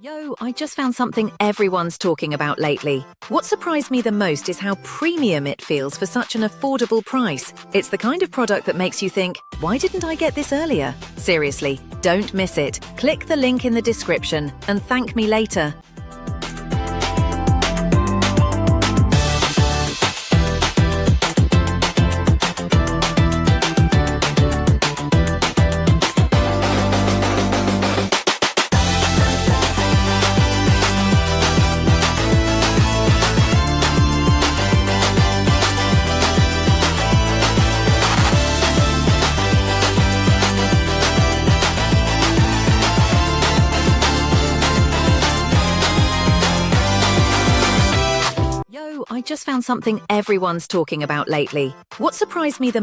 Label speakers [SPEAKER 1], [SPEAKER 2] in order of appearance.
[SPEAKER 1] Yo, I just found something everyone's talking about lately. What surprised me the most is how premium it feels for such an affordable price. It's the kind of product that makes you think, why didn't I get this earlier? Seriously, don't miss it. Click the link in the description and thank me later. Yo, I just found something everyone's talking about lately. What surprised me the most